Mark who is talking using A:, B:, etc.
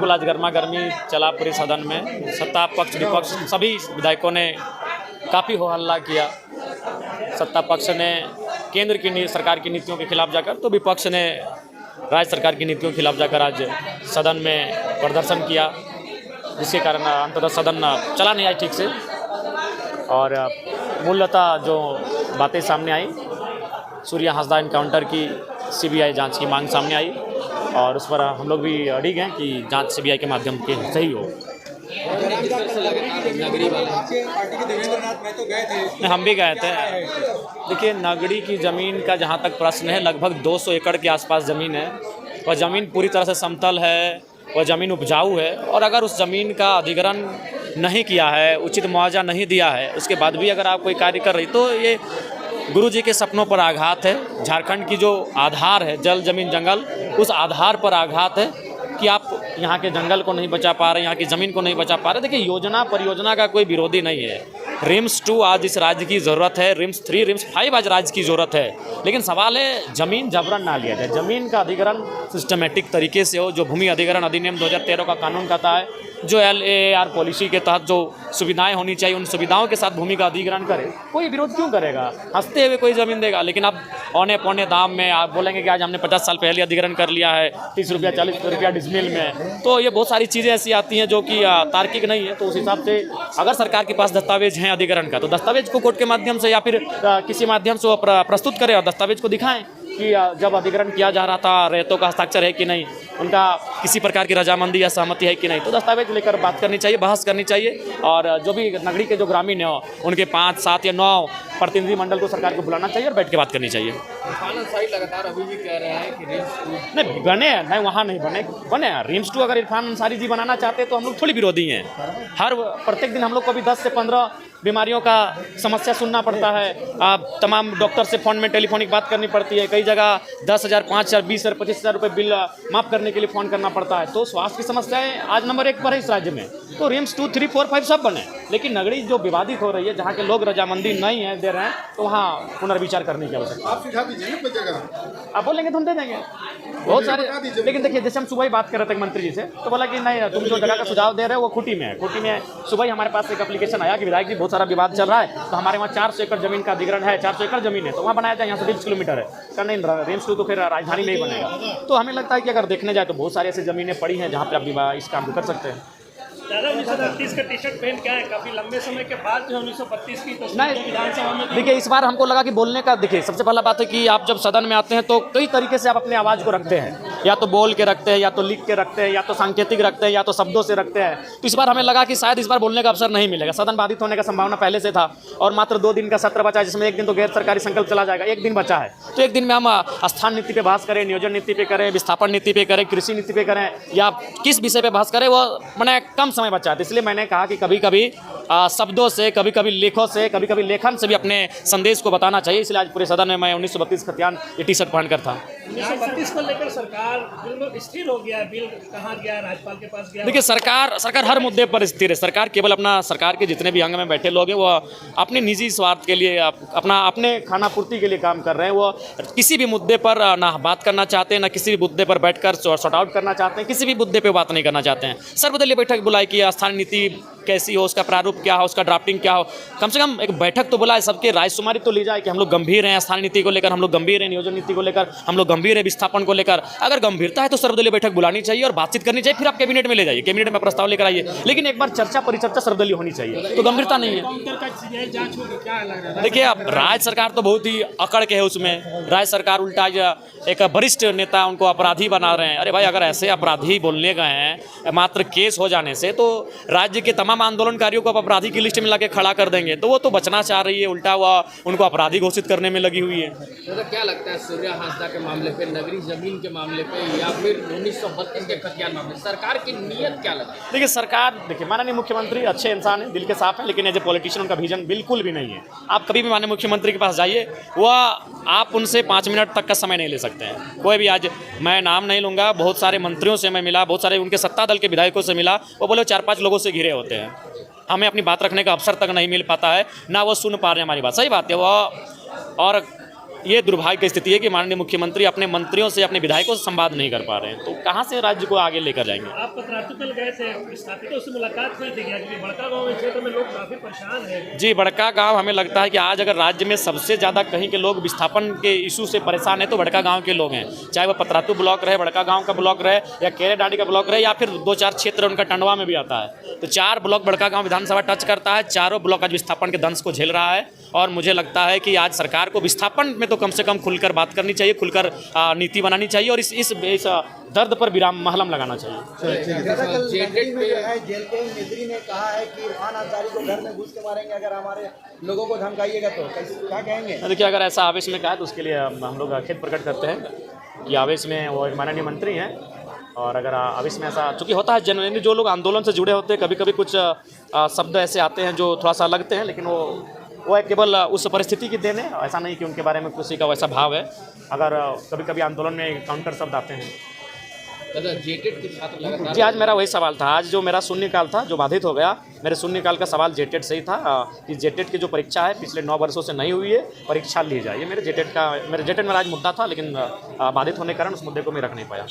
A: बिल्कुल आज गर्मा गर्मी चला पूरे सदन में। सत्ता पक्ष विपक्ष सभी विधायकों ने काफ़ी हो हल्ला किया। सत्ता पक्ष ने केंद्र की सरकार की नीतियों के खिलाफ जाकर, तो विपक्ष ने राज्य सरकार की नीतियों के खिलाफ जाकर आज सदन में प्रदर्शन किया, जिसके कारण अंततः सदन चला नहीं आई ठीक से। और मूलतः जो बातें सामने आई, सूर्या हांसदा इनकाउंटर की सीबीआई जांच की मांग सामने आई और उस पर हम लोग भी अड़िग हैं कि जांच सीबीआई के माध्यम के सही हो। हम भी गए थे। देखिए, नगड़ी की ज़मीन का जहाँ तक प्रश्न है, लगभग 200 एकड़ के आसपास ज़मीन है। वह ज़मीन पूरी तरह से समतल है, वह ज़मीन उपजाऊ है, और अगर उस ज़मीन का अधिग्रहण नहीं किया है, उचित मुआवजा नहीं दिया है, उसके बाद भी अगर आप कोई कार्य कर रही, तो ये गुरुजी के सपनों पर आघात है। झारखंड की जो आधार है, जल जमीन जंगल, उस आधार पर आघात है कि आप यहाँ के जंगल को नहीं बचा पा रहे, यहाँ की ज़मीन को नहीं बचा पा रहे। देखिए, योजना परियोजना का कोई विरोधी नहीं है। रिम्स 2 आज इस राज्य की ज़रूरत है, रिम्स 3, रिम्स 5 आज राज्य की ज़रूरत है, लेकिन सवाल है ज़मीन जबरन ना लिया जाए। ज़मीन का अधिग्रहण सिस्टमेटिक तरीके से हो, जो भूमि अधिग्रहण अधिनियम 2013 का कानून कहता है, जो LAR पॉलिसी के तहत जो सुविधाएं होनी चाहिए, उन सुविधाओं के साथ भूमि का अधिग्रहण करे। कोई विरोध क्यों करेगा? हंसते हुए कोई ज़मीन देगा, लेकिन आप औने पौने दाम में आप बोलेंगे कि आज हमने 50 साल पहले अधिग्रहण कर लिया है, 30 रुपया 40 रुपया डिसमिल में। तो ये बहुत सारी चीज़ें ऐसी आती हैं जो कि तार्किक नहीं है। तो उस हिसाब से अगर सरकार के पास दस्तावेज हैं अधिग्रहण का, तो दस्तावेज को कोर्ट के माध्यम से या फिर किसी माध्यम से वो प्रस्तुत करें और दस्तावेज को दिखाएं कि जब अधिग्रहण किया जा रहा था रेतों का हस्ताक्षर है कि नहीं, उनका किसी प्रकार की रजामंदी या सहमति है कि नहीं। तो दस्तावेज लेकर बात करनी चाहिए, बहस करनी चाहिए, और जो भी नगरी के जो ग्रामीण हैं उनके 5, 7 या 9 प्रतिनिधि मंडल को सरकार को बुलाना चाहिए और बैठ के बात करनी चाहिए।
B: लगातार अभी भी कह रहे हैं कि रिम्स
A: नहीं बने, नहीं वहाँ नहीं बने रिम्स 2 अगर इरफान अंसारी जी बनाना चाहते तो हम लोग थोड़ी विरोधी हैं। हर प्रत्येक दिन हम लोग को भी 10 से 15 बीमारियों का समस्या सुनना पड़ता है। तमाम डॉक्टर से फ़ोन में टेलीफोनिक बात करनी पड़ती है। कई जगह 10,000, 5,000, 20,000, 25,000 रुपये बिल माफ़ करने के लिए फ़ोन करना पड़ता है। तो स्वास्थ्य की समस्याएं आज नंबर 1 पर है इस राज्य में। तो रिम्स 2, 3, 4, 5 सब बने, लेकिन नगरी जो विवादित हो रही है, जहाँ के लोग रजामंदी नहीं है दे रहे हैं, तो वहाँ पुनर्विचार करने की आवश्यकता।
B: आप सुझाव दीजिए ना कोई जगह,
A: आप बोलेंगे तो हम दे देंगे बहुत सारे। लेकिन देखिए, जैसे हम सुबह ही बात कर रहे थे मंत्री जी से, तो बोला कि नहीं, तुम जो जगह का सुझाव दे रहे हो वो खूंटी में है। खूंटी में सुबह ही हमारे पास एक एप्लीकेशन आया कि विधायक जी बहुत सारा विवाद चल रहा है, तो हमारे वहाँ 400 एकड़ जमीन का अधिग्रहण है, 400 एकड़ जमीन है, तो वहाँ बनाया जाए, यहाँ से 20 किलोमीटर है। का नहीं, रिम्स 2 तो फिर राजधानी नहीं बनेगा। तो हमें लगता है कि अगर देखने जाए तो बहुत सारी ऐसी ज़मीनें पड़ी हैं जहाँ पर आप इस काम को कर सकते हैं।
C: दादा 1932 का टी शर्ट पहन क्या है, काफ़ी लंबे समय के बाद जो 1932 की
A: नहीं,
C: विधानसभा में
A: देखिए, इस बार हमको लगा कि बोलने का, देखिए सबसे पहला बात है कि आप जब सदन में आते हैं तो कई तरीके से आप अपनी आवाज़ को रखते हैं, या तो बोल के रखते हैं, या तो लिख के रखते हैं, या तो सांकेतिक रखते हैं, या तो शब्दों से रखते हैं। तो इस बार हमें लगा कि शायद इस बार बोलने का अवसर नहीं मिलेगा। सदन बाधित होने का संभावना पहले से था, और मात्र 2 दिन का सत्र बचा है, जिसमें एक दिन तो गैर सरकारी संकल्प चला जाएगा, एक दिन बचा है। तो एक दिन में हम स्थान नीति पे बहस करें, नियोजन नीति पे करें, विस्थापन नीति पे करें, कृषि नीति पे करें, या किस विषय पे बहस करें, वो मैंने कम समय बचा है। इसलिए मैंने कहा कि कभी कभी शब्दों से, कभी कभी लेखों से, कभी कभी लेखन से भी अपने संदेश को बताना चाहिए। इसलिए आज पूरे सदन में मैं 1932 खतियान ये टी शर्ट पहनकर था।
C: 1932 को लेकर सरकार बिल्कुल स्थिर हो गया है। बिल कहाँ गया, राज्यपाल के पास गया?
A: देखिए, सरकार हर मुद्दे पर स्थिर है। सरकार केवल अपना, सरकार के जितने भी अंग में बैठे लोग हैं वो अपने निजी स्वार्थ के लिए, अपने खानापूर्ति के लिए काम कर रहे हैं। वो किसी भी मुद्दे पर ना बात करना चाहते हैं, ना किसी भी मुद्दे पर बैठकर सॉर्ट आउट करना चाहते हैं, किसी भी मुद्दे पर बात नहीं करना चाहते हैं। सर्वदलीय बैठक बुलाई कि स्थानीय नीति कैसी हो, उसका प्रारूप क्या हो, उसका ड्राफ्टिंग क्या हो, कम से कम एक बैठक तो बुलाए, सबके रायशुमारी तो ली जाए कि हम लोग गंभीर हैं स्थानीय नीति को लेकर, हम लोग गंभीर हैं नियोजन नीति को लेकर, हम लोग गंभीर है विस्थापन को लेकर। अगर गंभीरता है तो सर्वदलीय बैठक बुलानी चाहिए और बातचीत करनी चाहिए, फिर आप कैबिनेट में ले जाइए, कैबिनेट में प्रस्ताव लेकर आइए, लेकिन एक बार चर्चा परिचर्चा सर्वदलीय होनी चाहिए। तो गंभीरता नहीं है। देखिए, अब राज्य सरकार तो बहुत ही अकड़ के है उसमें। राज्य सरकार उल्टा एक वरिष्ठ नेता उनको अपराधी बना रहे हैं। अरे भाई, अगर ऐसे अपराधी बोलने गए हैं मात्र केस हो जाने से, तो राज्य के तमाम आंदोलनकारियों को आप अपराधी की लिस्ट में लाके खड़ा कर देंगे, तो वो तो बचना चाह रही है, उल्टा हुआ उनको अपराधी घोषित करने में लगी हुई है।
B: तो क्या लगता है सूर्या हांसदा के मामले पे, नगरी जमीन के मामले पे, या फिर 1932 के खतियान मामले, सरकार की नीयत क्या लगता है?
A: देखिए, सरकार, देखिए माननीय मुख्यमंत्री अच्छे इंसान हैं, दिल के साफ हैं, लेकिन एज ए पॉलिटिशियन उनका विजन बिल्कुल भी नहीं है। आप कभी भी माननीय मुख्यमंत्री के पास जाइए, वह आप उनसे 5 मिनट तक का समय नहीं ले सकते हैं। कोई भी, आज मैं नाम नहीं लूँगा, बहुत सारे मंत्रियों से मैं मिला, बहुत सारे उनके सत्ता दल के विधायकों से मिला, वो बोले 4-5 लोगों से घिरे होते हैं, हमें अपनी बात रखने का अवसर तक नहीं मिल पाता है, ना वो सुन पा रहे हैं हमारी बात। सही बात है वो। और ये दुर्भाग्य की स्थिति है कि माननीय मुख्यमंत्री अपने मंत्रियों से, अपने विधायकों से संवाद नहीं कर पा रहे हैं, तो कहाँ से राज्य को आगे लेकर जाएंगे।
C: आप पतरातू कल गए थे, विस्थापितों से मुलाकात हुई थी क्या? क्योंकि बड़का गाँव में क्षेत्र में लोग काफ़ी परेशान हैं।
A: जी, बड़का गांव हमें लगता है कि आज अगर राज्य में सबसे ज़्यादा कहीं के लोग विस्थापन के इशू से परेशान हैं तो बड़का गांव के लोग हैं, चाहे वह पतरातू ब्लॉक रहे, बड़का गांव का ब्लॉक रहे, या केरेडांडी का ब्लॉक रहे, या फिर 2-4 क्षेत्र उनका टंडवा में भी आता है। तो 4 ब्लॉक बड़का गांव विधानसभा टच करता है, चारों ब्लॉक आज विस्थापन के दंश को झेल रहा है। और मुझे लगता है कि आज सरकार को विस्थापन में तो कम से कम खुलकर बात करनी चाहिए, खुलकर नीति बनानी चाहिए और इस दर्द पर विराम महलम लगाना चाहिए।
D: जेल के मंत्री ने कहा है कि इरफान अंसारी को घर में घुस के मारेंगे अगर हमारे लोगों को धमकाइएगा तो क्या कहेंगे?
A: देखिए, अगर ऐसा आवेश में कहा तो उसके लिए हम लोग खेद प्रकट करते हैं कि आवेश में वो एक माननीय मंत्री हैं, और अगर आवेश में ऐसा चूँकि होता है, जनरली जो लोग आंदोलन से जुड़े होते हैं कभी कभी कुछ शब्द ऐसे आते हैं जो थोड़ा सा लगते हैं, लेकिन वो है केवल उस परिस्थिति की देन है, ऐसा नहीं कि उनके बारे में किसी का वैसा भाव है। अगर कभी कभी आंदोलन में काउंटर शब्द आते हैं।
B: दादा, जेटेड के छात्र लगातार
A: जी, आज मेरा वही सवाल था, आज जो मेरा शून्यकाल था जो बाधित हो गया, मेरे शून्यकाल का सवाल जेटेड से ही था कि जेटेड की जो परीक्षा है पिछले 9 वर्षों से नहीं हुई है, परीक्षा ली जाए। ये मेरे जेटेड मेरा आज मुद्दा था, लेकिन बाधित होने के कारण उस मुद्दे को मैं रख नहीं पाया।